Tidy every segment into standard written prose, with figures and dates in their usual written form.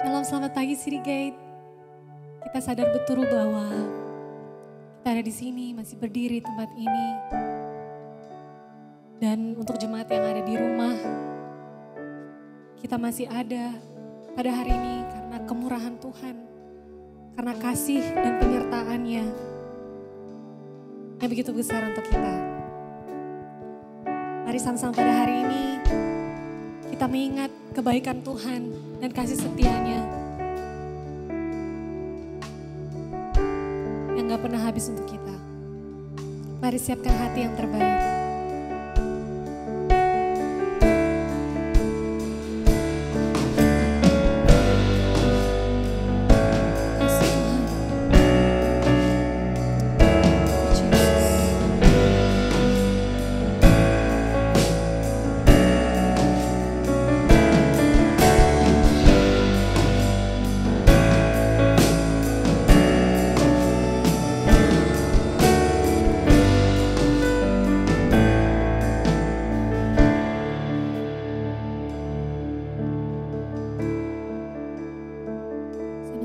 Shalom, selamat pagi City Gate. Kita sadar betul bahwa kita ada di sini, masih berdiri di tempat ini. Dan untuk jemaat yang ada di rumah, kita masih ada pada hari ini karena kemurahan Tuhan, karena kasih dan penyertaan-Nya yang begitu besar untuk kita. Mari sama-sama pada hari ini kita mengingat kebaikan Tuhan dan kasih setia-Nya yang gak pernah habis untuk kita. Mari siapkan hati yang terbaik.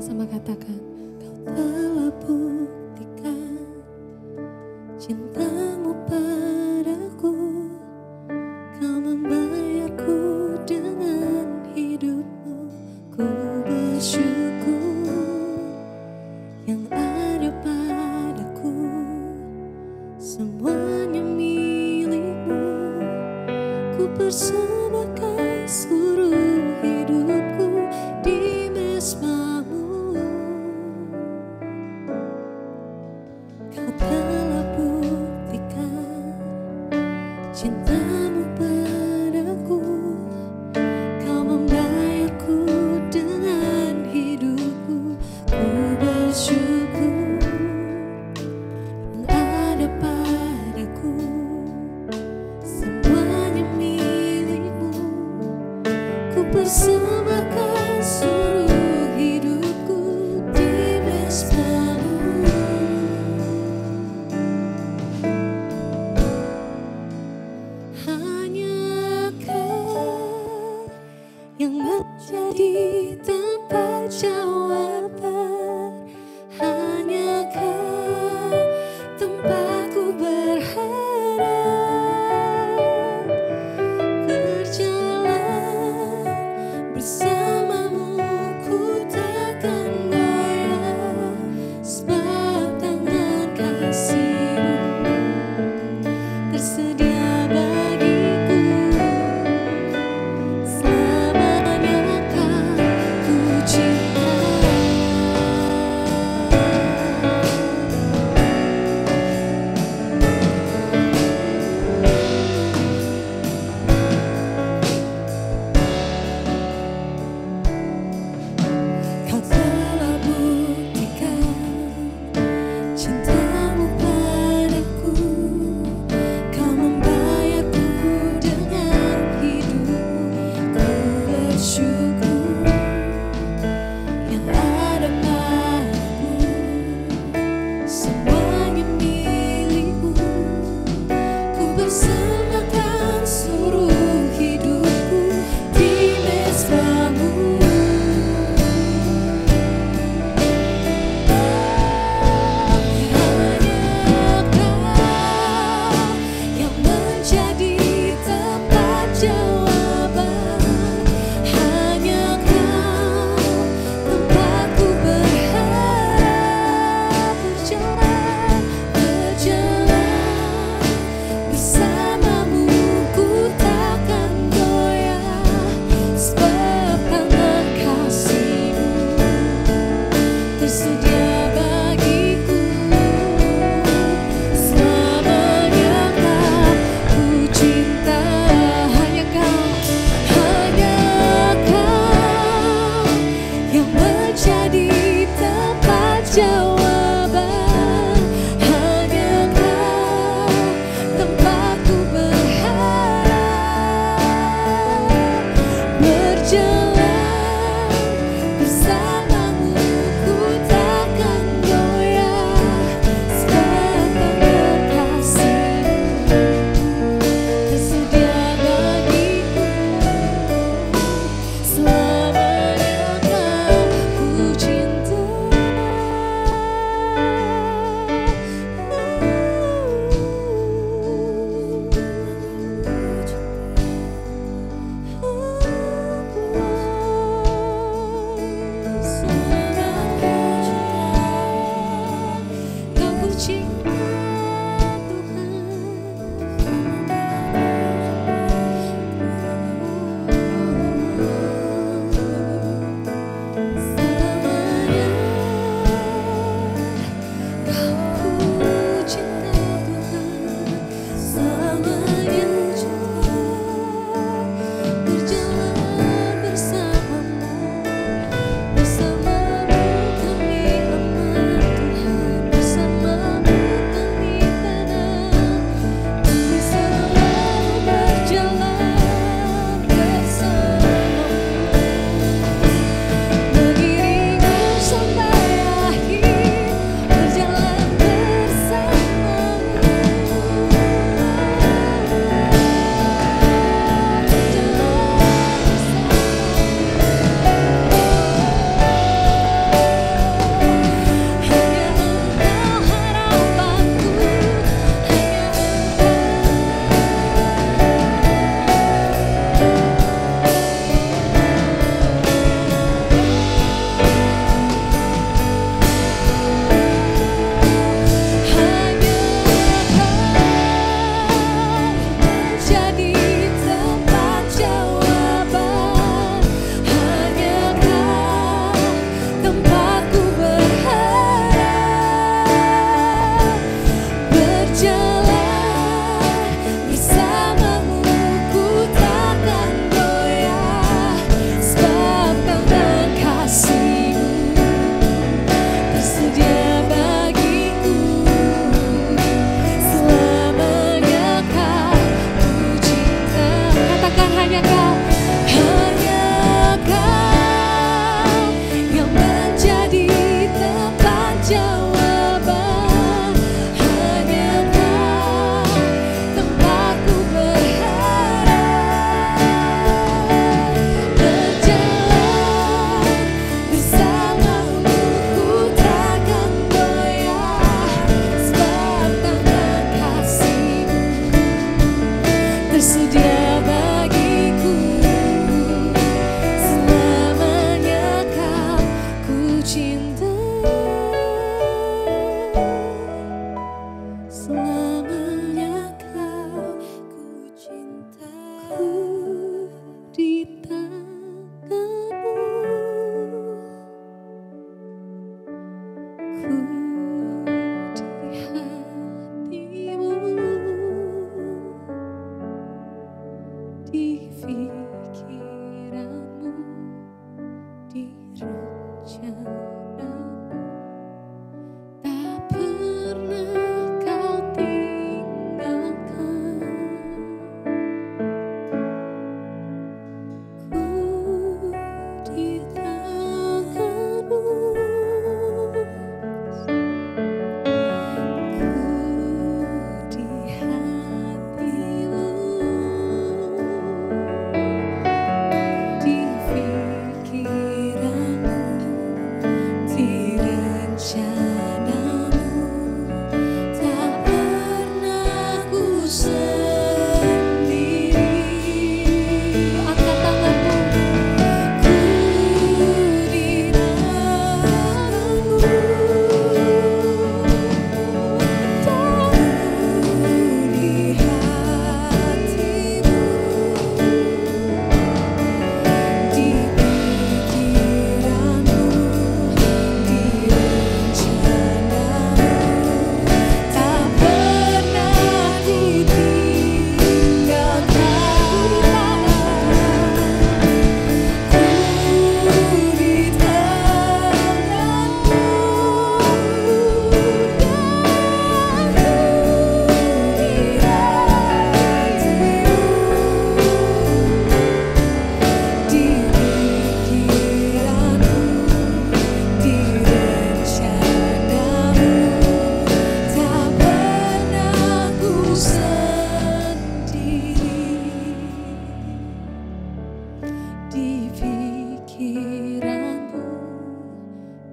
Sama katakan, Kau telah buktikan cintamu padaku, Kau membayarku dengan hidupmu. Ku bersyukur yang ada padaku, semuanya milikmu. Ku persembahkan seluruh hidupku di mesbah. Telah buktikan cintamu padaku, Kau membayarku dengan hidupku. Ku bersyukur yang ada padaku, semuanya milikmu. Ku persembahkan seluruh hidupku di mesbah-Mu. Yang menjadi tempat jawaban, hanyakah tempatku berharap, berjalan bersamamu. Ku takkan goyah sebab tangan kasih-Mu tersedia bagiku. Ku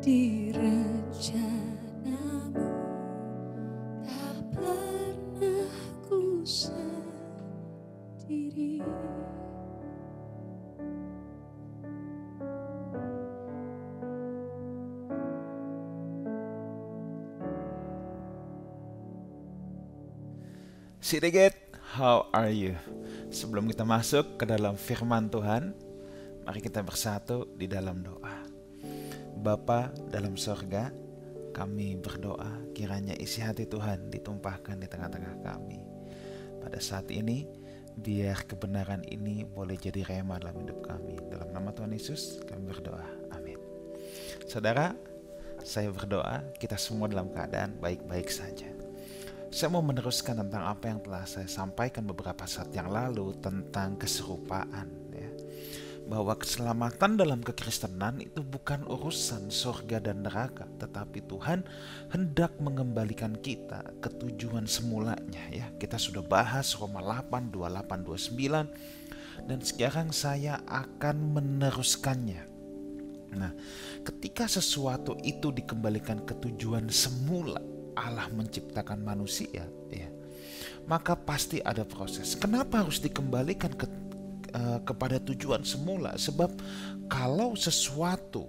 di rencanamu, tak pernah ku sendiri. Sideget, how are you? Sebelum kita masuk ke dalam firman Tuhan, mari kita bersatu di dalam doa. Bapa dalam sorga, kami berdoa kiranya isi hati Tuhan ditumpahkan di tengah-tengah kami. Pada saat ini, biar kebenaran ini boleh jadi rema dalam hidup kami. Dalam nama Tuhan Yesus, kami berdoa. Amin. Saudara, saya berdoa kita semua dalam keadaan baik-baik saja. Saya mau meneruskan tentang apa yang telah saya sampaikan beberapa saat yang lalu tentang keserupaan, ya. Bahwa keselamatan dalam kekristenan itu bukan urusan surga dan neraka, tetapi Tuhan hendak mengembalikan kita ke tujuan semulanya, ya. Kita sudah bahas Roma 8, 28, 29, dan sekarang saya akan meneruskannya. Nah, ketika sesuatu itu dikembalikan ke tujuan semula, Allah menciptakan manusia, ya, maka pasti ada proses. Kenapa harus dikembalikan kepada tujuan semula? Sebab kalau sesuatu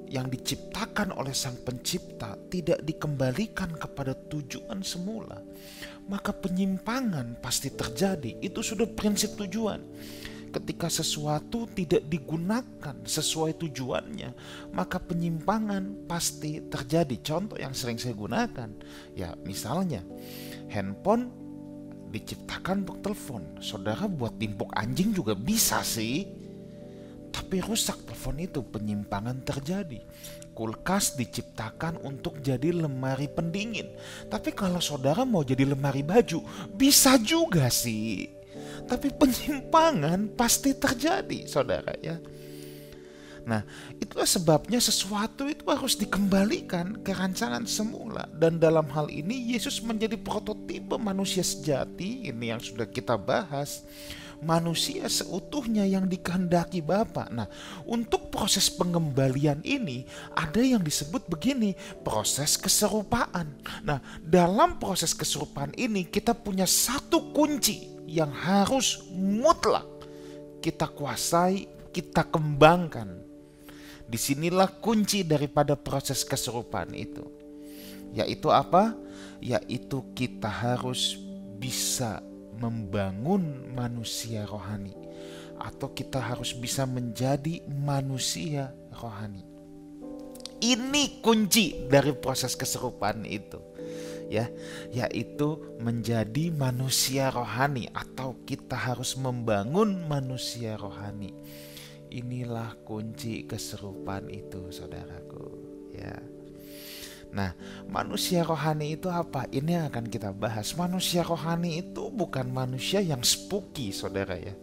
yang diciptakan oleh Sang Pencipta tidak dikembalikan kepada tujuan semula, maka penyimpangan pasti terjadi. Itu sudah prinsip tujuan. Ketika sesuatu tidak digunakan sesuai tujuannya, maka penyimpangan pasti terjadi. Contoh yang sering saya gunakan, ya misalnya handphone diciptakan untuk telepon. Saudara buat timpuk anjing juga bisa sih, tapi rusak telepon itu, penyimpangan terjadi. Kulkas diciptakan untuk jadi lemari pendingin, tapi kalau saudara mau jadi lemari baju, bisa juga sih. Tapi penyimpangan pasti terjadi, saudara, ya. Nah, itulah sebabnya sesuatu itu harus dikembalikan ke rancangan semula. Dan dalam hal ini Yesus menjadi prototipe manusia sejati. Ini yang sudah kita bahas. Manusia seutuhnya yang dikehendaki Bapa. Nah, untuk proses pengembalian ini ada yang disebut begini, proses keserupaan. Nah, dalam proses keserupaan ini kita punya satu kunci yang harus mutlak kita kuasai, kita kembangkan. Disinilah kunci daripada proses keserupaan itu. Yaitu apa? Yaitu kita harus bisa membangun manusia rohani, atau kita harus bisa menjadi manusia rohani. Ini kunci dari proses keserupaan itu, ya, yaitu menjadi manusia rohani, atau kita harus membangun manusia rohani. Inilah kunci keserupaan itu, saudaraku, ya. Nah, manusia rohani itu apa? Ini yang akan kita bahas. Manusia rohani itu bukan manusia yang spooky, saudara, ya.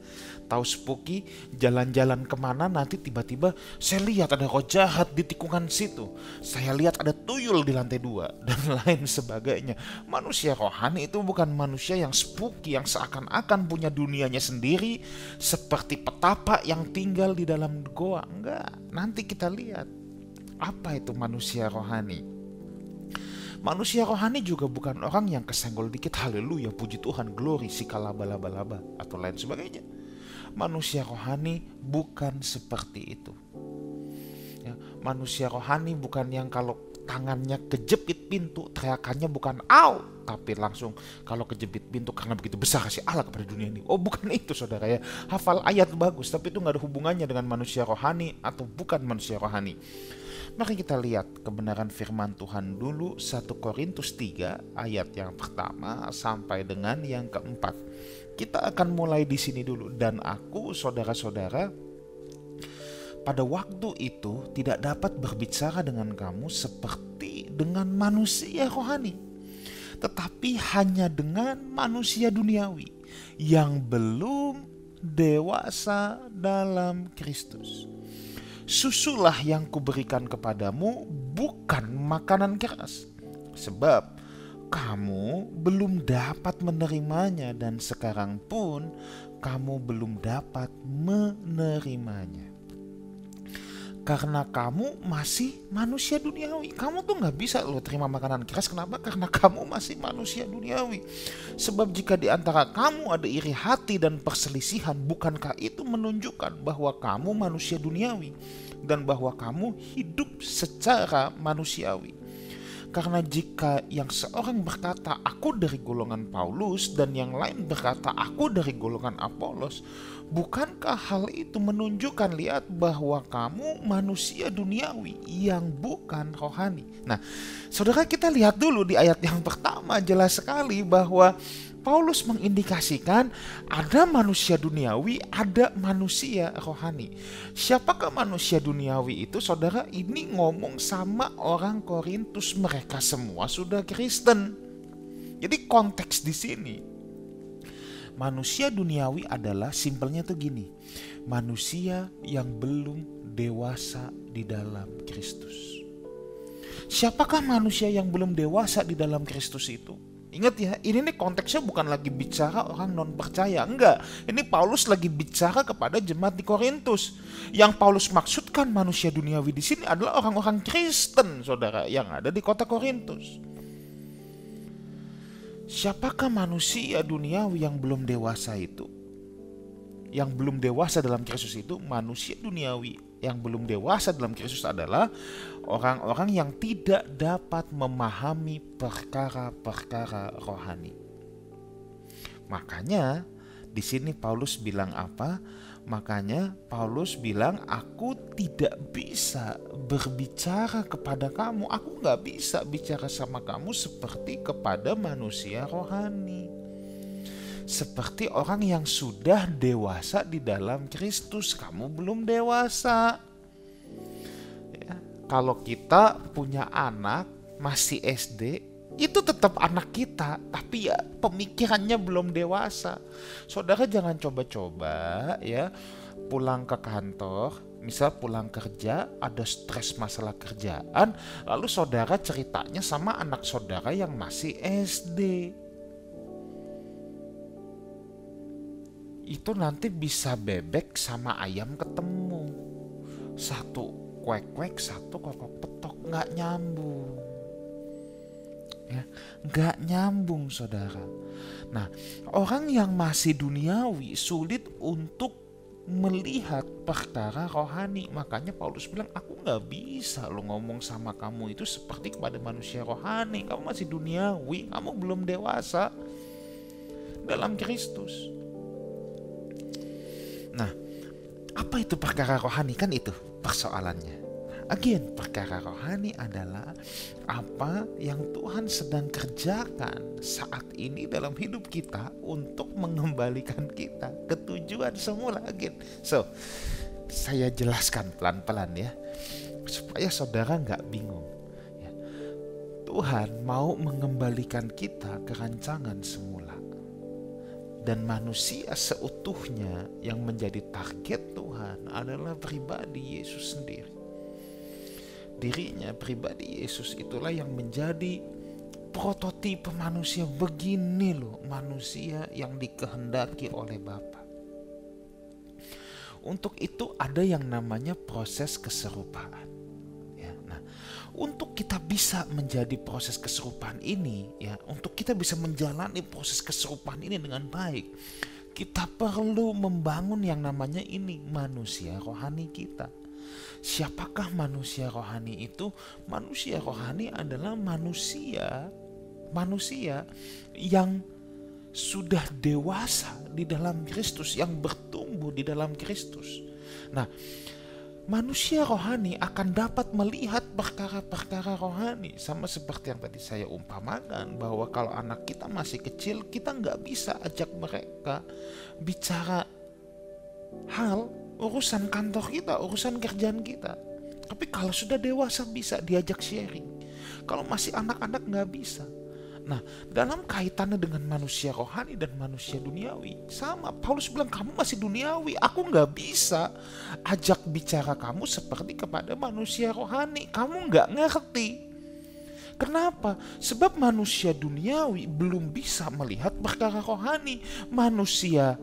Tahu spooky, jalan-jalan kemana nanti tiba-tiba saya lihat ada roh jahat di tikungan situ, saya lihat ada tuyul di lantai 2 dan lain sebagainya. Manusia rohani itu bukan manusia yang spooky, yang seakan-akan punya dunianya sendiri, seperti petapa yang tinggal di dalam goa. Enggak, nanti kita lihat apa itu manusia rohani. Manusia rohani juga bukan orang yang kesenggol dikit, haleluya, puji Tuhan, glory, sikalaba laba laba, atau lain sebagainya. Manusia rohani bukan seperti itu, ya. Manusia rohani bukan yang kalau tangannya kejepit pintu teriakannya bukan au, tapi langsung kalau kejepit pintu karena begitu besar kasih Allah kepada dunia ini. Oh, bukan itu, saudara, ya. Hafal ayat bagus, tapi itu gak ada hubungannya dengan manusia rohani atau bukan manusia rohani. Mari kita lihat kebenaran firman Tuhan dulu, 1 Korintus 3 ayat yang pertama sampai dengan yang keempat. Kita akan mulai di sini dulu. Dan aku, saudara-saudara, pada waktu itu tidak dapat berbicara dengan kamu seperti dengan manusia rohani, tetapi hanya dengan manusia duniawi yang belum dewasa dalam Kristus. Susulah yang kuberikan kepadamu, bukan makanan keras, sebab kamu belum dapat menerimanya, dan sekarang pun kamu belum dapat menerimanya. Karena kamu masih manusia duniawi. Kamu tuh gak bisa lo terima makanan keras. Kenapa? Karena kamu masih manusia duniawi. Sebab jika di antara kamu ada iri hati dan perselisihan, bukankah itu menunjukkan bahwa kamu manusia duniawi dan bahwa kamu hidup secara manusiawi? Karena jika yang seorang berkata aku dari golongan Paulus dan yang lain berkata aku dari golongan Apolos, bukankah hal itu menunjukkan lihat bahwa kamu manusia duniawi yang bukan rohani? Nah, saudara, kita lihat dulu di ayat yang pertama jelas sekali bahwa Paulus mengindikasikan ada manusia duniawi, ada manusia rohani. Siapakah manusia duniawi itu, saudara? Ini ngomong sama orang Korintus, mereka semua sudah Kristen. Jadi konteks di sini, manusia duniawi adalah simpelnya tuh gini, manusia yang belum dewasa di dalam Kristus. Siapakah manusia yang belum dewasa di dalam Kristus itu? Ingat ya, ini nih konteksnya bukan lagi bicara orang non percaya, enggak. Ini Paulus lagi bicara kepada jemaat di Korintus. Yang Paulus maksudkan manusia duniawi di sini adalah orang-orang Kristen, saudara, yang ada di kota Korintus. Siapakah manusia duniawi yang belum dewasa itu? Yang belum dewasa dalam Kristus itu, manusia duniawi yang belum dewasa dalam Kristus adalah orang-orang yang tidak dapat memahami perkara-perkara rohani. Makanya di sini Paulus bilang apa? Makanya Paulus bilang, aku tidak bisa berbicara kepada kamu. Aku gak bisa bicara sama kamu seperti kepada manusia rohani. Seperti orang yang sudah dewasa di dalam Kristus. Kamu belum dewasa. Ya, kalau kita punya anak masih SD, itu tetap anak kita, tapi ya pemikirannya belum dewasa. Saudara jangan coba-coba ya pulang ke kantor, misal pulang kerja, ada stres masalah kerjaan, lalu saudara ceritanya sama anak saudara yang masih SD. Itu nanti bisa bebek sama ayam ketemu. Satu kuek-kuek, satu kokok-petok, gak nyambung. Ya, gak nyambung, saudara. Nah, orang yang masih duniawi sulit untuk melihat perkara rohani. Makanya Paulus bilang, aku gak bisa lo ngomong sama kamu itu seperti kepada manusia rohani. Kamu masih duniawi, kamu belum dewasa dalam Kristus. Nah, apa itu perkara rohani? Kan itu persoalannya. Again, perkara rohani adalah apa yang Tuhan sedang kerjakan saat ini dalam hidup kita untuk mengembalikan kita ke tujuan semula. Again, so saya jelaskan pelan-pelan ya, supaya saudara gak bingung ya. Tuhan mau mengembalikan kita ke rancangan semula. Dan manusia seutuhnya yang menjadi target Tuhan adalah pribadi Yesus sendiri. Dirinya pribadi Yesus itulah yang menjadi prototipe manusia. Begini loh manusia yang dikehendaki oleh Bapa. Untuk itu ada yang namanya proses keserupaan. Untuk kita bisa menjadi proses keserupaan ini ya, untuk kita bisa menjalani proses keserupaan ini dengan baik, kita perlu membangun yang namanya ini manusia rohani kita. Siapakah manusia rohani itu? Manusia rohani adalah manusia yang sudah dewasa di dalam Kristus, yang bertumbuh di dalam Kristus. Nah, manusia rohani akan dapat melihat perkara-perkara rohani. Sama seperti yang tadi saya umpamakan, bahwa kalau anak kita masih kecil, kita gak bisa ajak mereka bicara hal urusan kantor kita, urusan kerjaan kita. Tapi kalau sudah dewasa bisa diajak sharing. Kalau masih anak-anak gak bisa. Nah, dalam kaitannya dengan manusia rohani dan manusia duniawi, sama. Paulus bilang, kamu masih duniawi, aku gak bisa ajak bicara kamu seperti kepada manusia rohani. Kamu gak ngerti. Kenapa? Sebab manusia duniawi belum bisa melihat perkara rohani. Manusia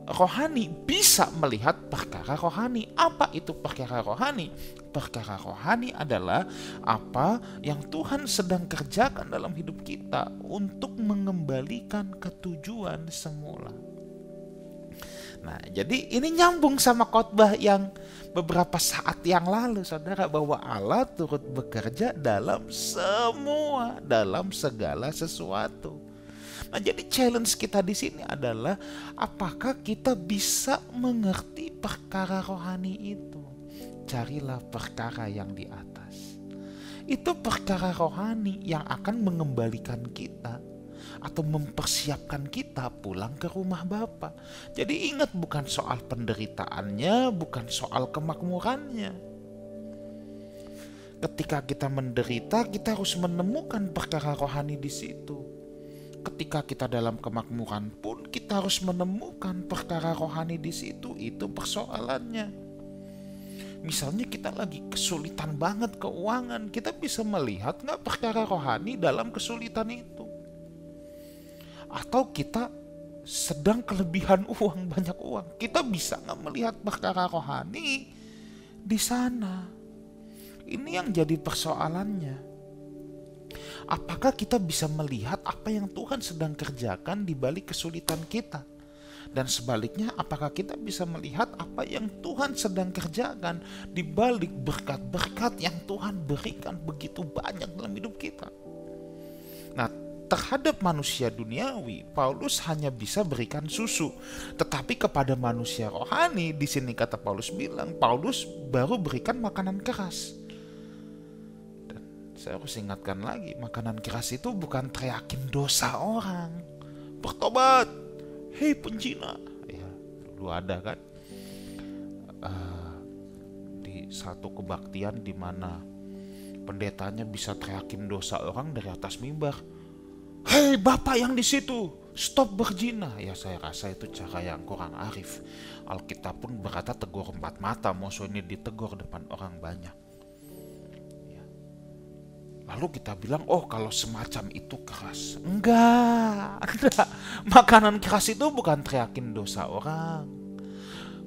rohani bisa melihat perkara rohani. Apa itu perkara rohani? Perkara rohani adalah apa yang Tuhan sedang kerjakan dalam hidup kita untuk mengembalikan ketujuan semula. Nah, jadi ini nyambung sama khotbah yang beberapa saat yang lalu, saudara, bahwa Allah turut bekerja dalam semua, dalam segala sesuatu. Nah, jadi challenge kita di sini adalah apakah kita bisa mengerti perkara rohani itu? Carilah perkara yang di atas. Itu perkara rohani yang akan mengembalikan kita atau mempersiapkan kita pulang ke rumah Bapa. Jadi ingat, bukan soal penderitaannya, bukan soal kemakmurannya. Ketika kita menderita, kita harus menemukan perkara rohani di situ. Ketika kita dalam kemakmuran pun, kita harus menemukan perkara rohani di situ. Itu persoalannya. Misalnya kita lagi kesulitan banget keuangan, kita bisa melihat nggak perkara rohani dalam kesulitan itu? Atau kita sedang kelebihan uang, banyak uang, kita bisa nggak melihat perkara rohani di sana? Ini yang jadi persoalannya. Apakah kita bisa melihat apa yang Tuhan sedang kerjakan di balik kesulitan kita? Dan sebaliknya, apakah kita bisa melihat apa yang Tuhan sedang kerjakan di balik berkat-berkat yang Tuhan berikan begitu banyak dalam hidup kita? Nah, terhadap manusia duniawi, Paulus hanya bisa berikan susu. Tetapi kepada manusia rohani, di sini kata Paulus bilang, Paulus baru berikan makanan keras. Dan saya harus ingatkan lagi, makanan keras itu bukan teriakin dosa orang. Bertobat, hei penjina. Ya, dulu ada kan di satu kebaktian di mana pendetanya bisa teriakin dosa orang dari atas mimbar. Hei Bapak yang di situ, stop berzina. Ya, saya rasa itu cara yang kurang arif. Alkitab pun berkata tegur 4 mata, maksud ini ditegur depan orang banyak. Ya. Lalu kita bilang, oh kalau semacam itu keras. Enggak. Makanan keras itu bukan teriakin dosa orang.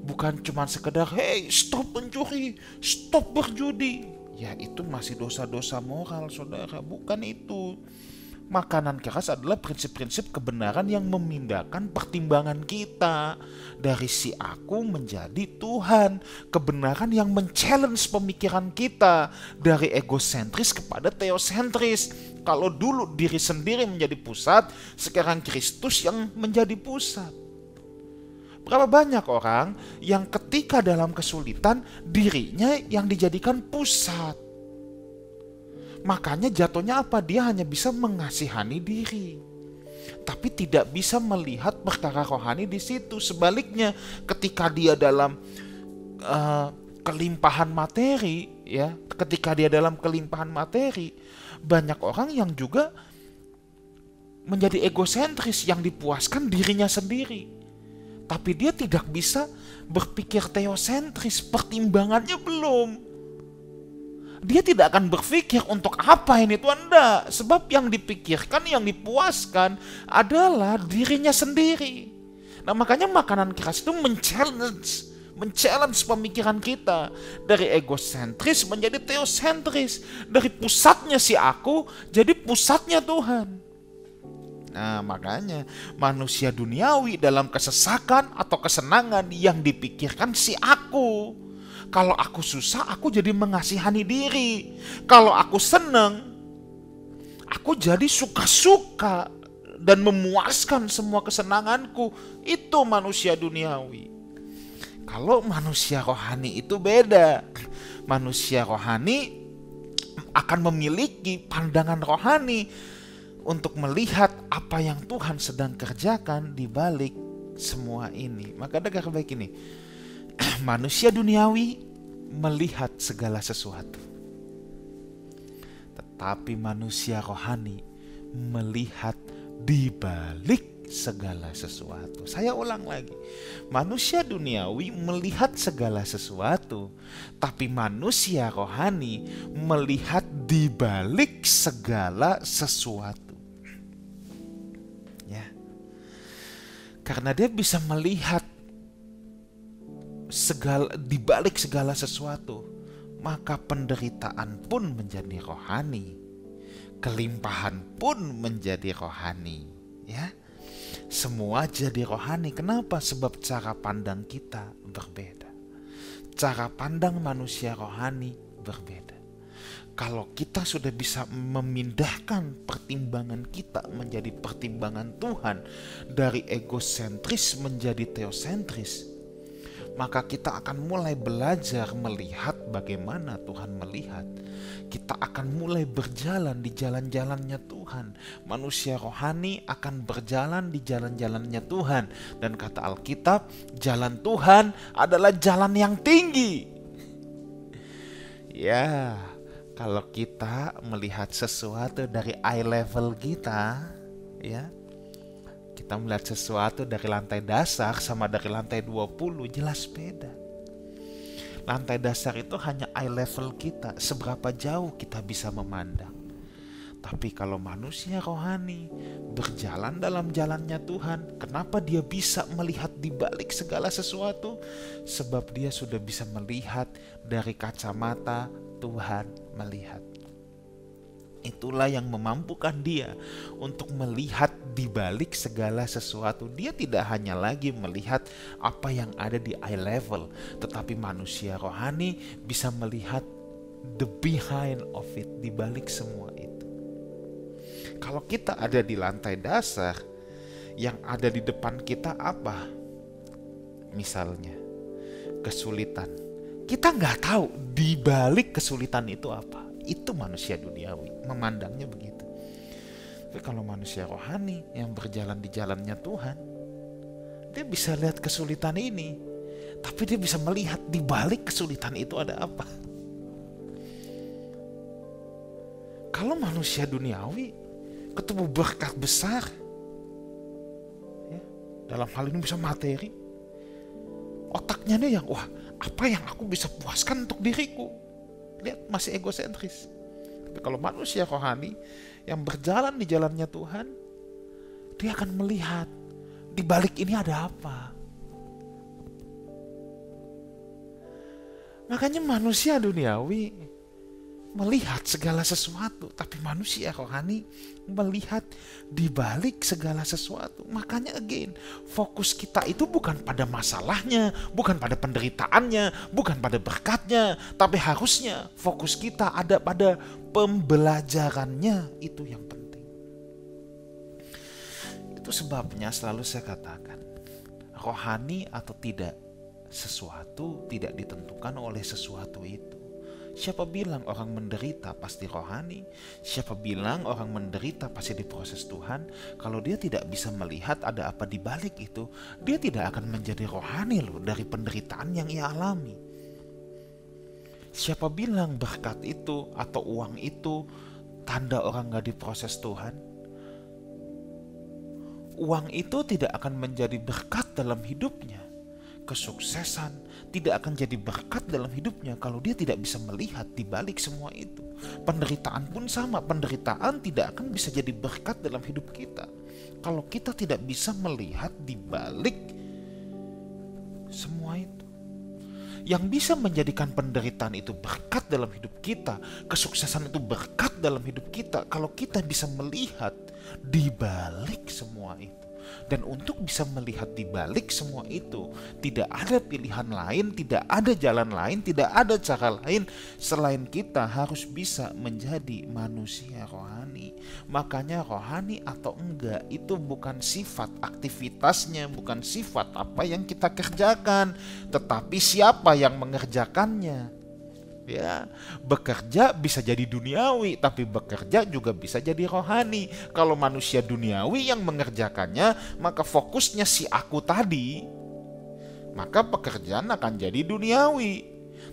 Bukan cuma sekedar, hey stop mencuri, stop berjudi. Ya, itu masih dosa-dosa moral, saudara. Bukan itu. Makanan keras adalah prinsip-prinsip kebenaran yang memindahkan pertimbangan kita dari si aku menjadi Tuhan. Kebenaran yang men-challenge pemikiran kita dari egosentris kepada teosentris. Kalau dulu diri sendiri menjadi pusat, sekarang Kristus yang menjadi pusat. Berapa banyak orang yang ketika dalam kesulitan dirinya yang dijadikan pusat. Makanya jatuhnya apa? Dia hanya bisa mengasihani diri, tapi tidak bisa melihat perkara rohani di situ. Sebaliknya, ketika dia dalam kelimpahan materi, ya, ketika dia dalam kelimpahan materi, banyak orang yang juga menjadi egosentris yang dipuaskan dirinya sendiri. Tapi dia tidak bisa berpikir teosentris, pertimbangannya belum. Dia tidak akan berpikir untuk apa ini Tuhan, enggak. Sebab yang dipikirkan, yang dipuaskan adalah dirinya sendiri. Nah, makanya makanan keras itu men-challenge pemikiran kita. Dari egosentris menjadi teosentris. Dari pusatnya si aku, jadi pusatnya Tuhan. Nah, makanya manusia duniawi dalam kesesakan atau kesenangan yang dipikirkan si aku. Kalau aku susah, aku jadi mengasihani diri. Kalau aku senang, aku jadi suka-suka dan memuaskan semua kesenanganku. Itu manusia duniawi. Kalau manusia rohani itu beda. Manusia rohani akan memiliki pandangan rohani untuk melihat apa yang Tuhan sedang kerjakan di balik semua ini. Maka dengar baik ini. Manusia duniawi melihat segala sesuatu, tetapi manusia rohani melihat di balik segala sesuatu. Saya ulang lagi, manusia duniawi melihat segala sesuatu, tapi manusia rohani melihat di balik segala sesuatu. Ya, karena dia bisa melihat di balik segala sesuatu, maka penderitaan pun menjadi rohani. Kelimpahan pun menjadi rohani, ya. Semua jadi rohani. Kenapa? Sebab cara pandang kita berbeda. Cara pandang manusia rohani berbeda. Kalau kita sudah bisa memindahkan pertimbangan kita menjadi pertimbangan Tuhan, dari egosentris menjadi teosentris, maka kita akan mulai belajar melihat bagaimana Tuhan melihat. Kita akan mulai berjalan di jalan-jalannya Tuhan. Manusia rohani akan berjalan di jalan-jalannya Tuhan. Dan kata Alkitab, jalan Tuhan adalah jalan yang tinggi. Ya, kalau kita melihat sesuatu dari eye level kita, ya, kita melihat sesuatu dari lantai dasar sama dari lantai 20, jelas beda. Lantai dasar itu hanya eye level kita, seberapa jauh kita bisa memandang. Tapi kalau manusia rohani berjalan dalam jalannya Tuhan, kenapa dia bisa melihat di balik segala sesuatu? Sebab dia sudah bisa melihat dari kacamata Tuhan melihat. Itulah yang memampukan dia untuk melihat di balik segala sesuatu. Dia tidak hanya lagi melihat apa yang ada di eye level, tetapi manusia rohani bisa melihat the behind of it, di balik semua itu. Kalau kita ada di lantai dasar, yang ada di depan kita apa? Misalnya kesulitan. Kita nggak tahu di balik kesulitan itu apa. Itu manusia duniawi, memandangnya begitu. Tapi kalau manusia rohani yang berjalan di jalannya Tuhan, dia bisa lihat kesulitan ini, tapi dia bisa melihat di balik kesulitan itu ada apa. Kalau manusia duniawi ketemu berkat besar, ya, dalam hal ini bisa materi, otaknya nih yang, wah, apa yang aku bisa puaskan untuk diriku? Lihat, masih egosentris. Tapi kalau manusia rohani yang berjalan di jalannya Tuhan, dia akan melihat di balik ini ada apa. Makanya manusia duniawi melihat segala sesuatu, tapi manusia rohani melihat di balik segala sesuatu. Makanya again, fokus kita itu bukan pada masalahnya, bukan pada penderitaannya, bukan pada berkatnya, tapi harusnya fokus kita ada pada pembelajarannya. Itu yang penting. Itu sebabnya selalu saya katakan, rohani atau tidak, sesuatu tidak ditentukan oleh sesuatu itu. Siapa bilang orang menderita pasti rohani? Siapa bilang orang menderita pasti diproses Tuhan? Kalau dia tidak bisa melihat ada apa di balik itu, dia tidak akan menjadi rohani loh dari penderitaan yang ia alami. Siapa bilang berkat itu atau uang itu tanda orang gak diproses Tuhan? Uang itu tidak akan menjadi berkat dalam hidupnya. Kesuksesan tidak akan jadi berkat dalam hidupnya kalau dia tidak bisa melihat di balik semua itu. Penderitaan pun sama, penderitaan tidak akan bisa jadi berkat dalam hidup kita kalau kita tidak bisa melihat di balik semua itu. Yang bisa menjadikan penderitaan itu berkat dalam hidup kita, kesuksesan itu berkat dalam hidup kita, kalau kita bisa melihat di balik semua itu. Dan untuk bisa melihat di balik semua itu, tidak ada pilihan lain, tidak ada jalan lain, tidak ada cara lain selain kita harus bisa menjadi manusia rohani. Makanya rohani atau enggak itu bukan sifat aktivitasnya, bukan sifat apa yang kita kerjakan, tetapi siapa yang mengerjakannya. Ya, bekerja bisa jadi duniawi, tapi bekerja juga bisa jadi rohani. Kalau manusia duniawi yang mengerjakannya, maka fokusnya si aku tadi, maka pekerjaan akan jadi duniawi.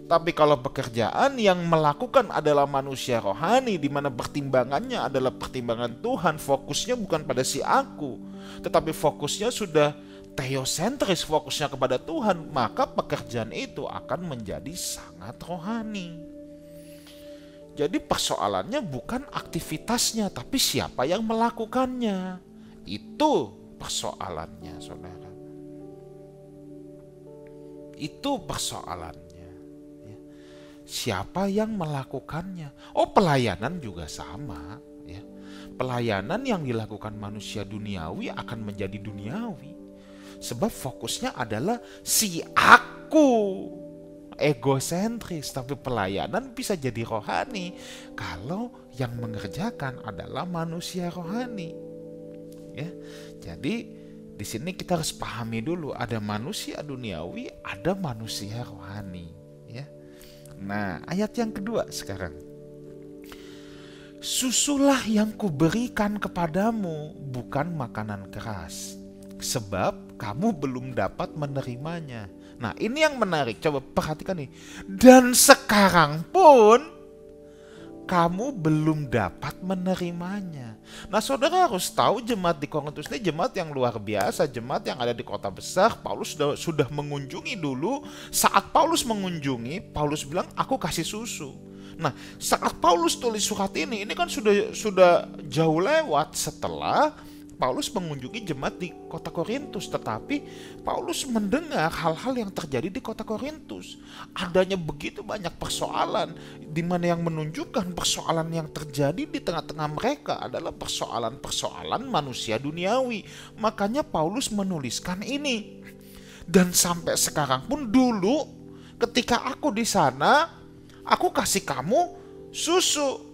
Tapi kalau pekerjaan yang melakukan adalah manusia rohani, di mana pertimbangannya adalah pertimbangan Tuhan, fokusnya bukan pada si aku, tetapi fokusnya sudah teosentris, fokusnya kepada Tuhan, maka pekerjaan itu akan menjadi sangat rohani. Jadi persoalannya bukan aktivitasnya, tapi siapa yang melakukannya. Itu persoalannya, saudara. Itu persoalannya. Ya. Siapa yang melakukannya? Oh, pelayanan juga sama. Ya. Pelayanan yang dilakukan manusia duniawi akan menjadi duniawi. Sebab fokusnya adalah si aku. Egosentris, tapi pelayanan bisa jadi rohani kalau yang mengerjakan adalah manusia rohani. Ya. Jadi di sini kita harus pahami dulu, ada manusia duniawi, ada manusia rohani, ya. Nah, ayat yang kedua sekarang. Susulah yang kuberikan kepadamu, bukan makanan keras, sebab kamu belum dapat menerimanya. Nah, ini yang menarik, coba perhatikan nih. Dan sekarang pun kamu belum dapat menerimanya. Nah, saudara harus tahu jemaat di Korintus ini jemaat yang luar biasa, jemaat yang ada di kota besar. Paulus sudah mengunjungi dulu. Saat Paulus mengunjungi, Paulus bilang, aku kasih susu. Nah, saat Paulus tulis surat ini kan sudah jauh lewat setelah Paulus mengunjungi jemaat di kota Korintus, tetapi Paulus mendengar hal-hal yang terjadi di kota Korintus. Adanya begitu banyak persoalan, di mana yang menunjukkan persoalan yang terjadi di tengah-tengah mereka adalah persoalan-persoalan manusia duniawi. Makanya Paulus menuliskan ini. Dan sampai sekarang pun dulu, ketika aku di sana, aku kasih kamu susu.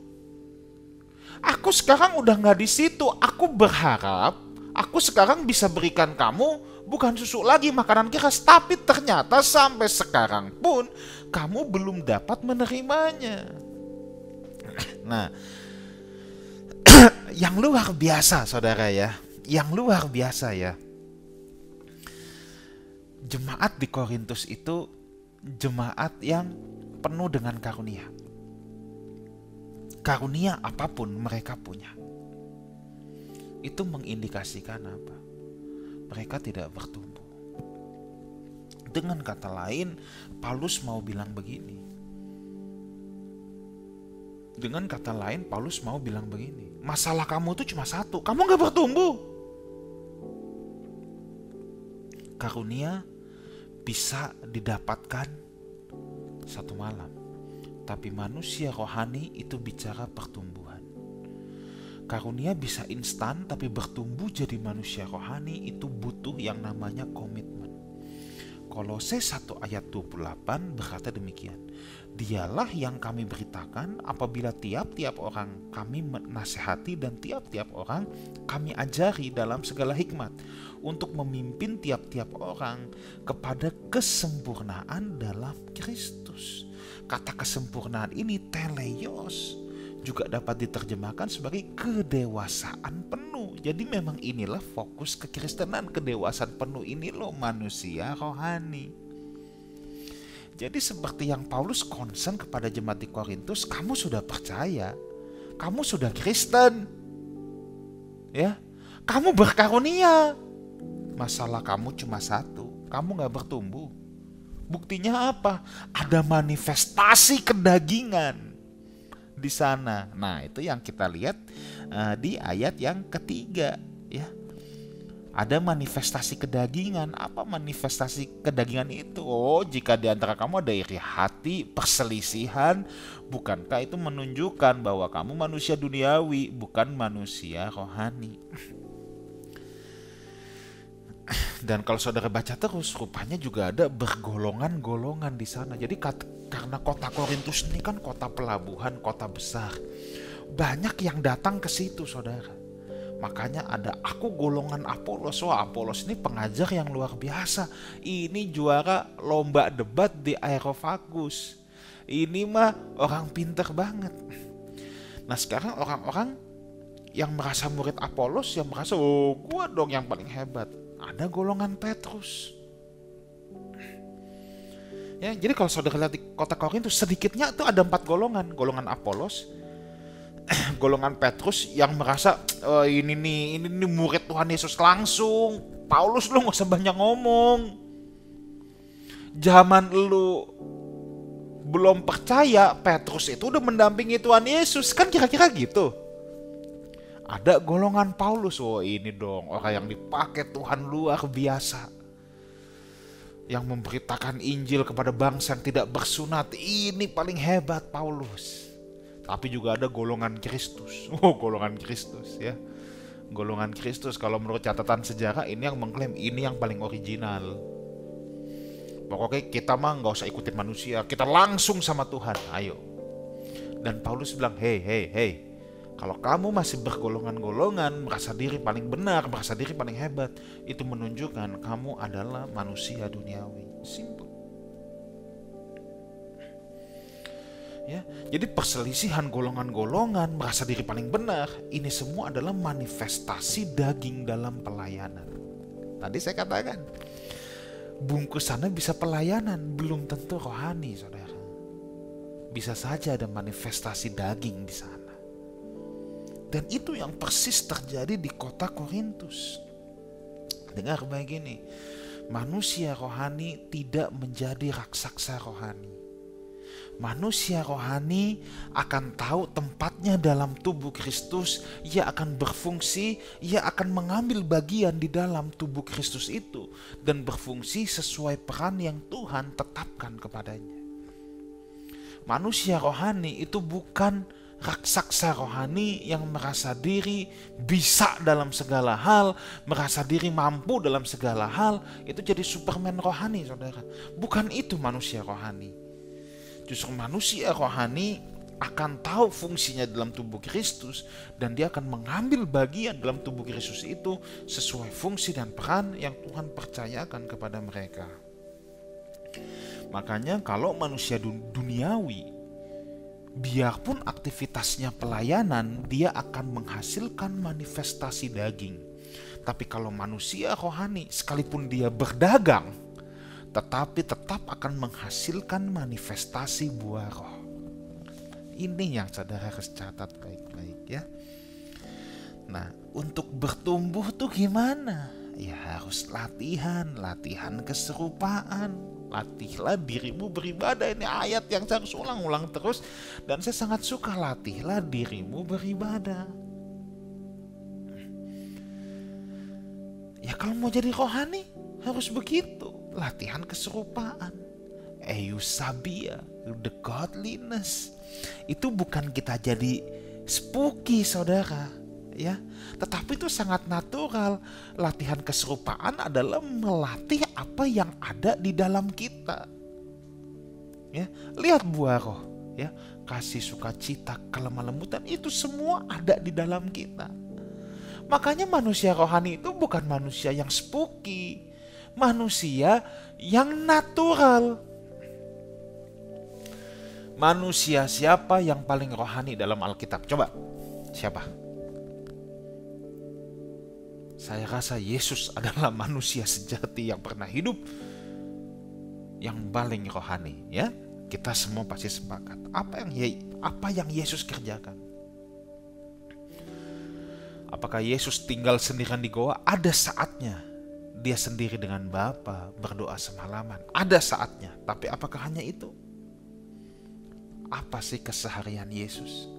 Aku sekarang udah gak di situ. Aku berharap aku sekarang bisa berikan kamu bukan susu lagi, makanan keras. Tapi ternyata sampai sekarang pun kamu belum dapat menerimanya. Nah, yang luar biasa saudara ya, yang luar biasa ya. Jemaat di Korintus itu jemaat yang penuh dengan karunia. Karunia apapun mereka punya. Itu mengindikasikan apa? Mereka tidak bertumbuh. Dengan kata lain, Paulus mau bilang begini. Masalah kamu itu cuma satu, kamu gak bertumbuh. Karunia bisa didapatkan satu malam. Tapi manusia rohani itu bicara pertumbuhan. Karunia bisa instan, tapi bertumbuh jadi manusia rohani itu butuh yang namanya komitmen. Kolose 1 ayat 28 berkata demikian. Dialah yang kami beritakan apabila tiap-tiap orang kami menasehati dan tiap-tiap orang kami ajari dalam segala hikmat, untuk memimpin tiap-tiap orang kepada kesempurnaan dalam Kristus. Kata kesempurnaan ini teleios juga dapat diterjemahkan sebagai kedewasaan penuh. Jadi memang inilah fokus kekristenan, kedewasaan penuh ini loh manusia rohani. Jadi seperti yang Paulus concern kepada jemaat di Korintus, kamu sudah percaya, kamu sudah Kristen, ya, kamu berkarunia. Masalah kamu cuma satu, kamu gak bertumbuh. Buktinya apa? Ada manifestasi kedagingan di sana. Nah, itu yang kita lihat di ayat yang ketiga, ya. Ada manifestasi kedagingan. Apa manifestasi kedagingan itu? Oh, jika di antara kamu ada iri hati, perselisihan, bukankah itu menunjukkan bahwa kamu manusia duniawi, bukan manusia rohani? Dan kalau saudara baca terus, rupanya juga ada bergolongan-golongan di sana. Jadi karena kota Korintus ini kan kota pelabuhan, kota besar, banyak yang datang ke situ, saudara. Makanya ada aku golongan Apolos. Wah, Apolos ini pengajar yang luar biasa. Ini juara lomba debat di Areopagus. Ini mah orang pinter banget. Nah, sekarang orang-orang yang merasa murid Apolos, yang merasa, oh gua dong yang paling hebat. Ada golongan Petrus. Ya, jadi kalau saudara lihat di kota Korintus, sedikitnya itu ada 4 golongan. Golongan Apolos, golongan Petrus yang merasa ini nih murid Tuhan Yesus langsung. Paulus lu gak usah banyak ngomong. Zaman lu belum percaya, Petrus itu udah mendampingi Tuhan Yesus. Kan kira-kira gitu. Ada golongan Paulus, oh ini dong orang yang dipakai Tuhan luar biasa. yang memberitakan Injil kepada bangsa yang tidak bersunat. Ini paling hebat Paulus. Tapi juga ada golongan Kristus. Golongan Kristus ya. Golongan Kristus kalau menurut catatan sejarah ini yang mengklaim ini yang paling original. Pokoknya kita mah nggak usah ikutin manusia, kita langsung sama Tuhan, ayo. Dan Paulus bilang, hey, kalau kamu masih bergolongan-golongan, merasa diri paling benar, merasa diri paling hebat, itu menunjukkan kamu adalah manusia duniawi. Simple. Ya, jadi perselisihan golongan-golongan, merasa diri paling benar, ini semua adalah manifestasi daging dalam pelayanan. Tadi saya katakan, bungkusannya bisa pelayanan, belum tentu rohani, saudara. Bisa saja ada manifestasi daging di sana. Dan itu yang persis terjadi di kota Korintus. Dengar baik ini, manusia rohani tidak menjadi raksasa rohani. Manusia rohani akan tahu tempatnya dalam tubuh Kristus, ia akan berfungsi, ia akan mengambil bagian di dalam tubuh Kristus itu dan berfungsi sesuai peran yang Tuhan tetapkan kepadanya. Manusia rohani itu bukan raksasa rohani yang merasa diri bisa dalam segala hal, merasa diri mampu dalam segala hal, itu jadi Superman rohani, saudara. Bukan itu manusia rohani. Justru manusia rohani akan tahu fungsinya dalam tubuh Kristus dan dia akan mengambil bagian dalam tubuh Kristus itu sesuai fungsi dan peran yang Tuhan percayakan kepada mereka. Makanya kalau manusia duniawi, biarpun aktivitasnya pelayanan, dia akan menghasilkan manifestasi daging. Tapi kalau manusia rohani, sekalipun dia berdagang, tetapi tetap akan menghasilkan manifestasi buah roh. Ini yang saudara harus catat baik-baik ya. Nah, untuk bertumbuh tuh gimana? Ya harus latihan keserupaan. Latihlah dirimu beribadah. Ini ayat yang saya harus ulang-ulang terus. Dan saya sangat suka, latihlah dirimu beribadah. Ya kalau mau jadi rohani harus begitu. Latihan keserupaan, eusabia, the godliness. Itu bukan kita jadi spooky, saudara, ya. Tetapi itu sangat natural. Latihan keserupaan adalah melatih apa yang ada di dalam kita. Ya, lihat buah roh, ya, kasih, sukacita, kelemah lembutan, itu semua ada di dalam kita. Makanya manusia rohani itu bukan manusia yang spooky, manusia yang natural. Manusia siapa yang paling rohani dalam Alkitab? Coba, siapa? Saya rasa Yesus adalah manusia sejati yang pernah hidup, yang paling rohani, ya. Kita semua pasti sepakat. Apa yang Yesus kerjakan? Apakah Yesus tinggal sendirian di goa? Ada saatnya dia sendiri dengan Bapa berdoa semalaman. Ada saatnya. Tapi apakah hanya itu? Apa sih keseharian Yesus?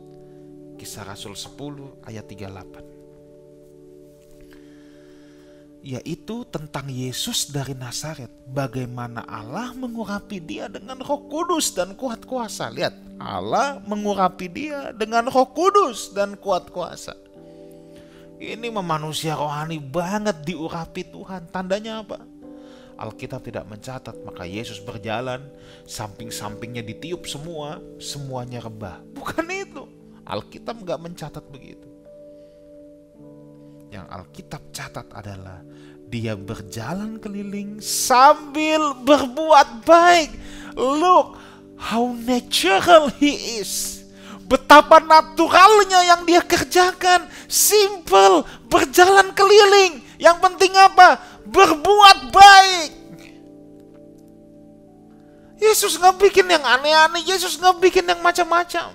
Kisah Rasul 10 ayat 38. Yaitu tentang Yesus dari Nazaret. Bagaimana Allah mengurapi dia dengan Roh Kudus dan kuat kuasa. Lihat, Allah mengurapi dia dengan Roh Kudus dan kuat kuasa. Ini manusia rohani banget diurapi Tuhan. Tandanya apa? Alkitab tidak mencatat, maka Yesus berjalan, samping-sampingnya ditiup semuanya rebah. Bukan itu. Alkitab gak mencatat begitu. Yang Alkitab catat adalah dia berjalan keliling sambil berbuat baik. Look how natural he is. Betapa naturalnya yang dia kerjakan. Simple, berjalan keliling. Yang penting apa? Berbuat baik. Yesus gak bikin yang aneh-aneh. Yesus gak bikin yang macam-macam.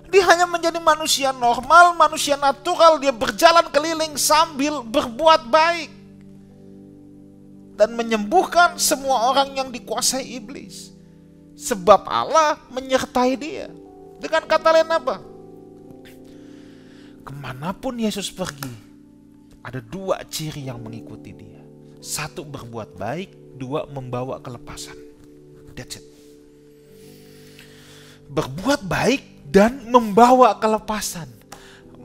Dia hanya menjadi manusia normal, manusia natural. Dia berjalan keliling sambil berbuat baik. Dan menyembuhkan semua orang yang dikuasai iblis. Sebab Allah menyertai dia. Dengan kata lain apa? Kemanapun Yesus pergi, ada dua ciri yang mengikuti dia. Satu berbuat baik, 2 membawa kelepasan. That's it. Berbuat baik dan membawa kelepasan.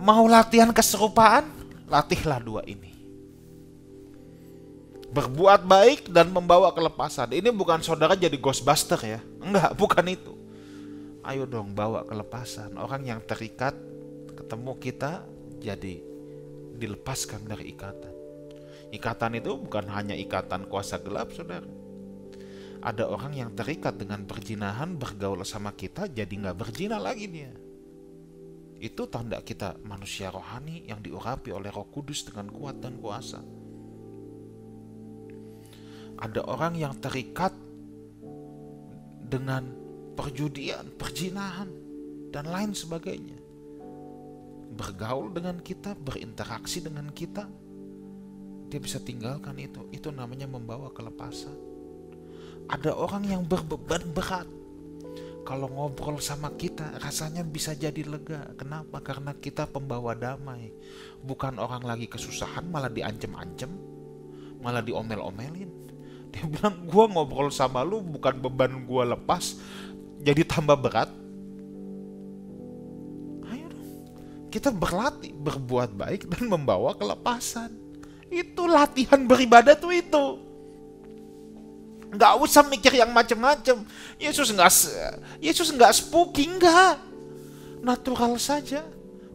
Mau latihan keserupaan? Latihlah 2 ini. Berbuat baik dan membawa kelepasan. Ini bukan saudara jadi Ghostbuster ya. Enggak, bukan itu. Ayo dong bawa kelepasan. Orang yang terikat ketemu kita jadi dilepaskan dari ikatan. Ikatan itu bukan hanya ikatan kuasa gelap, saudara. Ada orang yang terikat dengan perzinahan, bergaul sama kita jadi gak berzina lagi dia. Itu tanda kita manusia rohani yang diurapi oleh Roh Kudus dengan kuat dan kuasa. Ada orang yang terikat dengan perjudian, perzinahan, dan lain sebagainya. Bergaul dengan kita, berinteraksi dengan kita, dia bisa tinggalkan itu. Itu namanya membawa kelepasan. Ada orang yang berbeban berat. Kalau ngobrol sama kita rasanya bisa jadi lega. Kenapa? Karena kita pembawa damai. Bukan orang lagi kesusahan malah diancem-ancem, malah diomel-omelin. Dia bilang, gua ngobrol sama lu bukan beban gua lepas jadi tambah berat. Ayo dong, kita berlatih berbuat baik dan membawa kelepasan. Itu latihan beribadah tuh itu. Nggak usah mikir yang macem-macem. Yesus nggak spooky, nggak. Natural saja.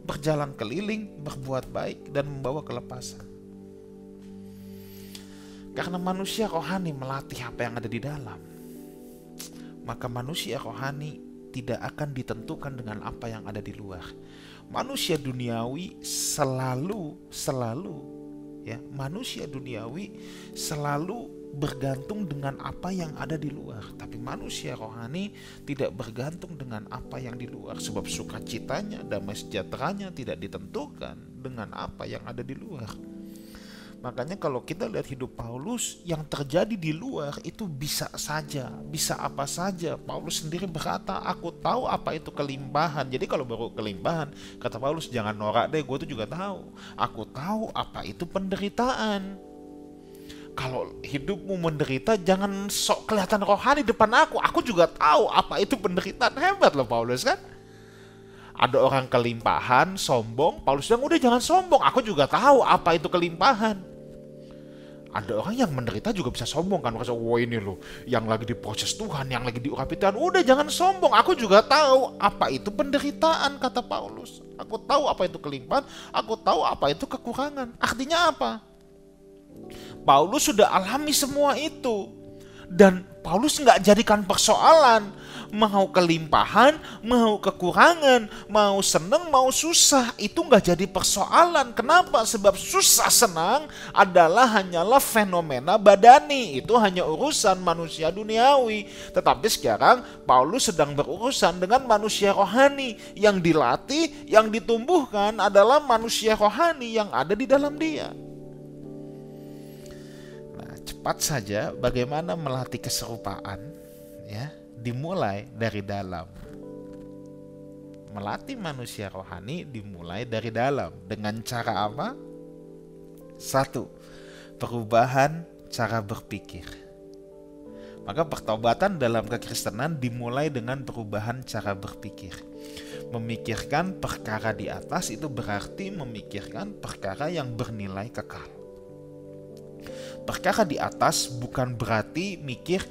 Berjalan keliling, berbuat baik dan membawa kelepasan. Karena manusia rohani melatih apa yang ada di dalam, maka manusia rohani tidak akan ditentukan dengan apa yang ada di luar. Manusia duniawi selalu bergantung dengan apa yang ada di luar. Tapi manusia rohani tidak bergantung dengan apa yang di luar. Sebab sukacitanya, damai sejahteranya tidak ditentukan dengan apa yang ada di luar. Makanya kalau kita lihat hidup Paulus, yang terjadi di luar itu bisa saja, bisa apa saja. Paulus sendiri berkata, aku tahu apa itu kelimpahan. Jadi kalau baru kelimpahan, kata Paulus, jangan norak deh, gue tuh juga tahu. Aku tahu apa itu penderitaan. Kalau hidupmu menderita, jangan sok kelihatan rohani depan aku juga tahu apa itu penderitaan. Hebat loh Paulus kan. Ada orang kelimpahan, sombong, Paulus bilang, udah jangan sombong, aku juga tahu apa itu kelimpahan. Ada orang yang menderita juga bisa sombong kan, merasa, wah ini loh, yang lagi diproses Tuhan, yang lagi diurapi Tuhan, udah jangan sombong, aku juga tahu apa itu penderitaan, kata Paulus. Aku tahu apa itu kelimpahan, aku tahu apa itu kekurangan. Artinya apa? Paulus sudah alami semua itu. Dan Paulus nggak jadikan persoalan mau kelimpahan, mau kekurangan, mau seneng, mau susah, itu nggak jadi persoalan. Kenapa? Sebab susah senang adalah hanyalah fenomena badani, itu hanya urusan manusia duniawi. Tetapi sekarang Paulus sedang berurusan dengan manusia rohani yang dilatih, yang ditumbuhkan adalah manusia rohani yang ada di dalam dia. Cepat saja bagaimana melatih keserupaan, ya, dimulai dari dalam. Melatih manusia rohani dimulai dari dalam. Dengan cara apa? 1. Perubahan cara berpikir. Maka pertobatan dalam kekristenan dimulai dengan perubahan cara berpikir. Memikirkan perkara di atas itu berarti memikirkan perkara yang bernilai kekal. Perkara di atas bukan berarti mikir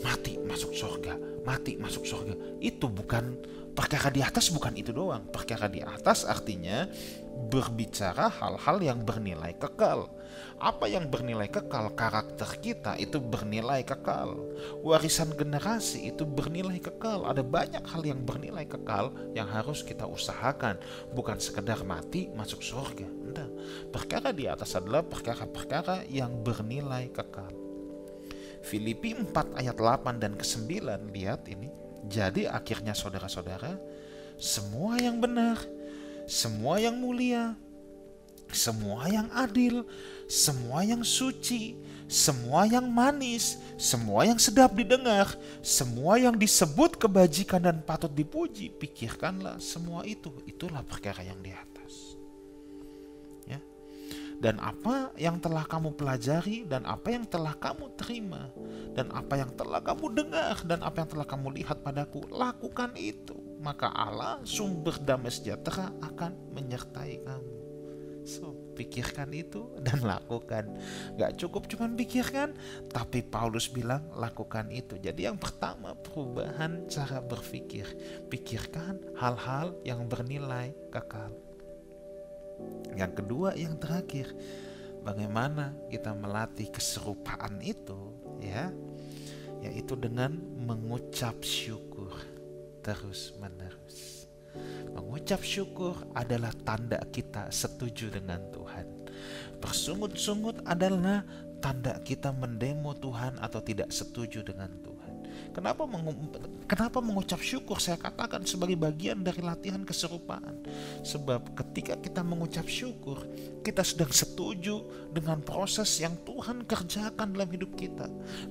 mati masuk surga, mati masuk surga. Itu bukan, perkara di atas bukan itu doang. Perkara di atas artinya berbicara hal-hal yang bernilai kekal. Apa yang bernilai kekal? Karakter kita itu bernilai kekal. Warisan generasi itu bernilai kekal. Ada banyak hal yang bernilai kekal yang harus kita usahakan. Bukan sekedar mati masuk surga. Enggak. Perkara di atas adalah perkara-perkara yang bernilai kekal. Filipi 4 ayat 8 dan ke-9, lihat ini. Jadi akhirnya saudara-saudara, semua yang benar, semua yang mulia, semua yang adil, semua yang suci, semua yang manis, semua yang sedap didengar, semua yang disebut kebajikan dan patut dipuji, pikirkanlah semua itu. Itulah perkara yang di atas. Ya. Dan apa yang telah kamu pelajari, dan apa yang telah kamu terima, dan apa yang telah kamu dengar, dan apa yang telah kamu lihat padaku, lakukan itu. Maka Allah, sumber damai sejahtera, akan menyertai kamu. So, pikirkan itu dan lakukan. Gak cukup cuma pikirkan, tapi Paulus bilang lakukan itu. Jadi yang pertama, perubahan cara berpikir. Pikirkan hal-hal yang bernilai kekal. Yang kedua, yang terakhir, bagaimana kita melatih keserupaan itu, ya, yaitu dengan mengucap syukur terus menerus. Mengucap syukur adalah tanda kita setuju dengan Tuhan. Bersungut-sungut adalah tanda kita mendemo Tuhan atau tidak setuju dengan Tuhan. Kenapa mengucap syukur saya katakan sebagai bagian dari latihan keserupaan? Sebab ketika kita mengucap syukur, kita sedang setuju dengan proses yang Tuhan kerjakan dalam hidup kita.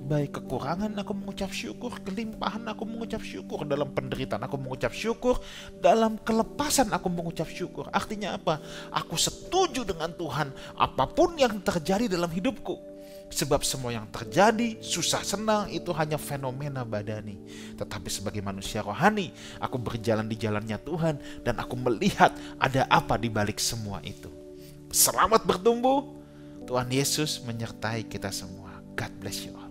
Baik kekurangan aku mengucap syukur, kelimpahan aku mengucap syukur, dalam penderitaan aku mengucap syukur, dalam kelepasan aku mengucap syukur. Artinya apa? Aku setuju dengan Tuhan apapun yang terjadi dalam hidupku. Sebab semua yang terjadi, susah senang, itu hanya fenomena badani. Tetapi sebagai manusia rohani, aku berjalan di jalannya Tuhan, dan aku melihat ada apa di balik semua itu. Selamat bertumbuh. Tuhan Yesus menyertai kita semua. God bless you.